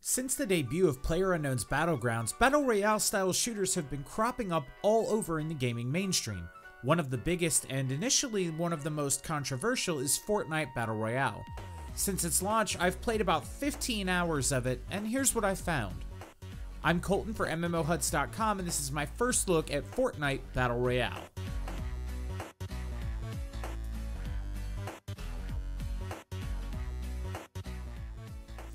Since the debut of PlayerUnknown's Battlegrounds, Battle Royale style shooters have been cropping up all over in the gaming mainstream. One of the biggest, and initially one of the most controversial, is Fortnite Battle Royale. Since its launch, I've played about 15 hours of it, and here's what I found. I'm Colton for MMOHuts.com, and this is my first look at Fortnite Battle Royale.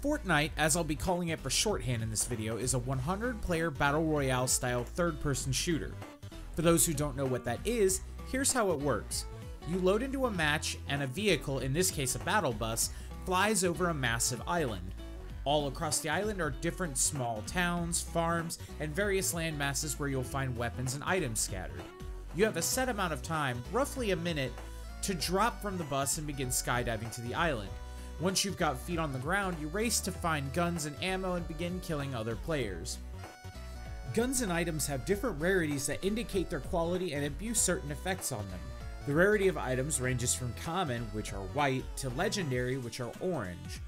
Fortnite, as I'll be calling it for shorthand in this video, is a 100-player Battle Royale style third-person shooter. For those who don't know what that is, here's how it works. You load into a match, and a vehicle, in this case a battle bus, flies over a massive island. All across the island are different small towns, farms, and various land masses where you'll find weapons and items scattered. You have a set amount of time, roughly a minute, to drop from the bus and begin skydiving to the island. Once you've got feet on the ground, you race to find guns and ammo and begin killing other players. Guns and items have different rarities that indicate their quality and imbue certain effects on them. The rarity of items ranges from common, which are white, to legendary, which are orange.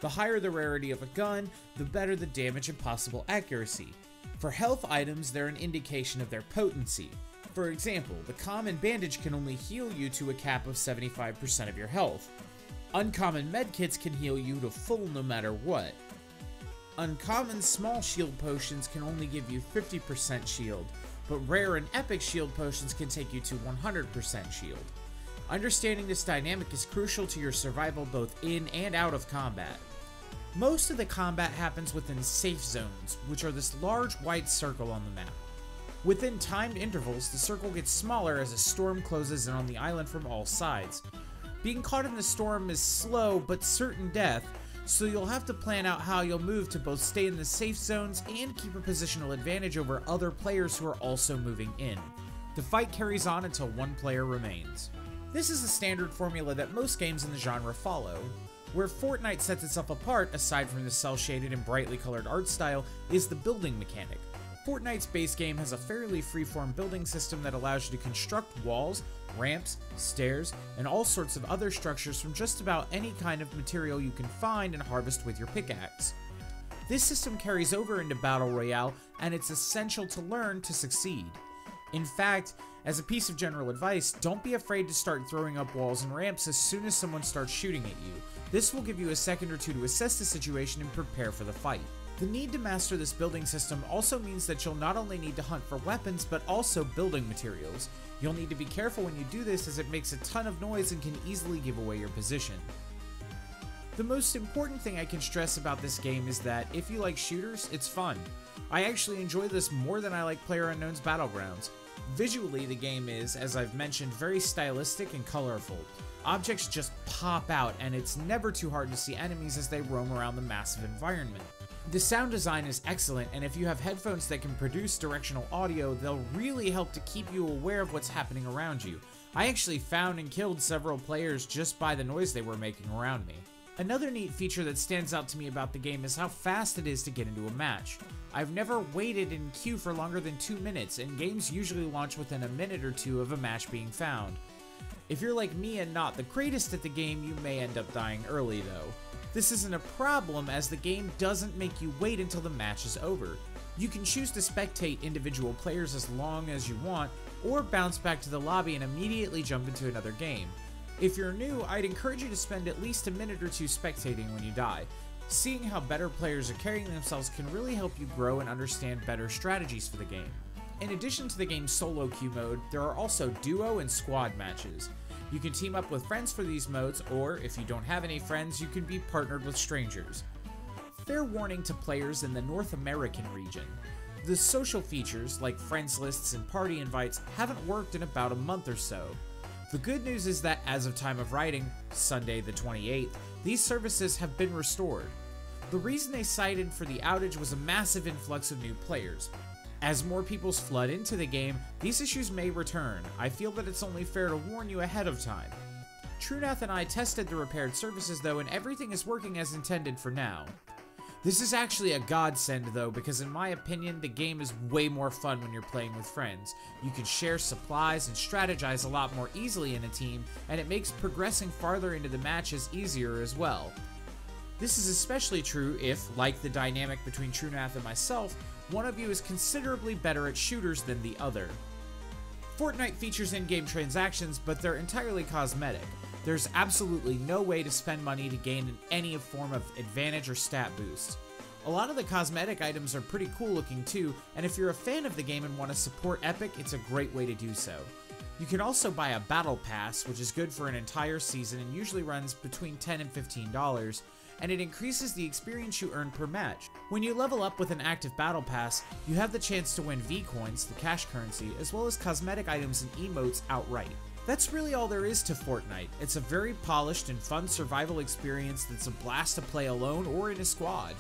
The higher the rarity of a gun, the better the damage and possible accuracy. For health items, they're an indication of their potency. For example, the common bandage can only heal you to a cap of 75% of your health. Uncommon medkits can heal you to full no matter what. Uncommon small shield potions can only give you 50% shield, but rare and epic shield potions can take you to 100% shield. Understanding this dynamic is crucial to your survival both in and out of combat. Most of the combat happens within safe zones, which are this large white circle on the map. Within timed intervals, the circle gets smaller as a storm closes in on the island from all sides. Being caught in the storm is slow but certain death, so you'll have to plan out how you'll move to both stay in the safe zones and keep a positional advantage over other players who are also moving in. The fight carries on until one player remains. This is a standard formula that most games in the genre follow. Where Fortnite sets itself apart, aside from the cel-shaded and brightly colored art style, is the building mechanic. Fortnite's base game has a fairly freeform building system that allows you to construct walls, ramps, stairs, and all sorts of other structures from just about any kind of material you can find and harvest with your pickaxe. This system carries over into Battle Royale, and it's essential to learn to succeed. In fact, as a piece of general advice, don't be afraid to start throwing up walls and ramps as soon as someone starts shooting at you. This will give you a second or two to assess the situation and prepare for the fight. The need to master this building system also means that you'll not only need to hunt for weapons, but also building materials. You'll need to be careful when you do this as it makes a ton of noise and can easily give away your position. The most important thing I can stress about this game is that if you like shooters, it's fun. I actually enjoy this more than I like PlayerUnknown's Battlegrounds. Visually, the game is, as I've mentioned, very stylistic and colorful. Objects just pop out, and it's never too hard to see enemies as they roam around the massive environment. The sound design is excellent, and if you have headphones that can produce directional audio, they'll really help to keep you aware of what's happening around you. I actually found and killed several players just by the noise they were making around me. Another neat feature that stands out to me about the game is how fast it is to get into a match. I've never waited in queue for longer than 2 minutes, and games usually launch within a minute or two of a match being found. If you're like me and not the greatest at the game, you may end up dying early though. This isn't a problem as the game doesn't make you wait until the match is over. You can choose to spectate individual players as long as you want, or bounce back to the lobby and immediately jump into another game. If you're new, I'd encourage you to spend at least a minute or two spectating when you die. Seeing how better players are carrying themselves can really help you grow and understand better strategies for the game. In addition to the game's solo queue mode, there are also duo and squad matches. You can team up with friends for these modes, or if you don't have any friends, you can be partnered with strangers. Fair warning to players in the North American region. The social features, like friends lists and party invites, haven't worked in about a month or so. The good news is that as of time of writing, Sunday the 28th, these services have been restored. The reason they cited for the outage was a massive influx of new players. As more people flood into the game, these issues may return. I feel that it's only fair to warn you ahead of time. Trunath and I tested the repaired services though, and everything is working as intended for now. This is actually a godsend though, because in my opinion, the game is way more fun when you're playing with friends. You can share supplies and strategize a lot more easily in a team, and it makes progressing farther into the matches easier as well. This is especially true if, like the dynamic between TrueNath and myself, one of you is considerably better at shooters than the other. Fortnite features in-game transactions, but they're entirely cosmetic. There's absolutely no way to spend money to gain any form of advantage or stat boost. A lot of the cosmetic items are pretty cool looking too, and if you're a fan of the game and want to support Epic, it's a great way to do so. You can also buy a battle pass, which is good for an entire season and usually runs between $10 and $15, and it increases the experience you earn per match. When you level up with an active battle pass, you have the chance to win V-Coins, the cash currency, as well as cosmetic items and emotes outright. That's really all there is to Fortnite. It's a very polished and fun survival experience that's a blast to play alone or in a squad.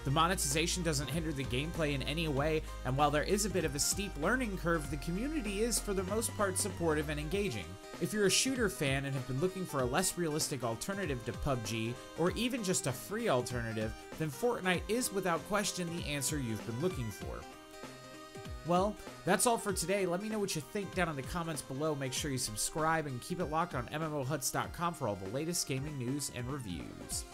The monetization doesn't hinder the gameplay in any way, and while there is a bit of a steep learning curve, the community is for the most part supportive and engaging. If you're a shooter fan and have been looking for a less realistic alternative to PUBG, or even just a free alternative, then Fortnite is without question the answer you've been looking for. Well, that's all for today. Let me know what you think down in the comments below. Make sure you subscribe and keep it locked on MMOHuts.com for all the latest gaming news and reviews.